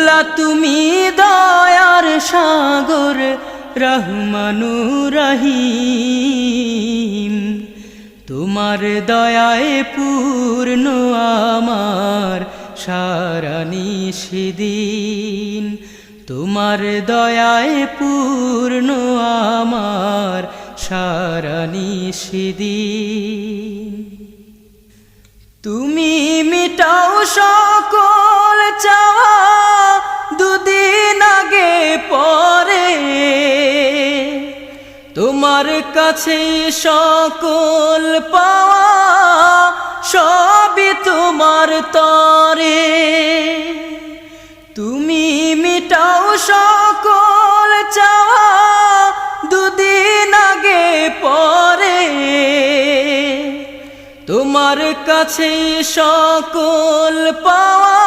মৌলা তুমি দয়ার সাগর রহমানুর রহিম, তোমার দয়ায় পূর্ণ আমার সারা নিশিদিন, তোমার দয়ায় পূর্ণ আমার সারা নিশিদিন। তুমি মিটাও সকল চাওয়া দুদিন আগে পরে, তোমার কাছে সকল পাওয়া সবই তোমার তরে। তুমি মিটাও সকল চাওয়া দুদিন আগে পরে, তোমার কাছে সকল পাওয়া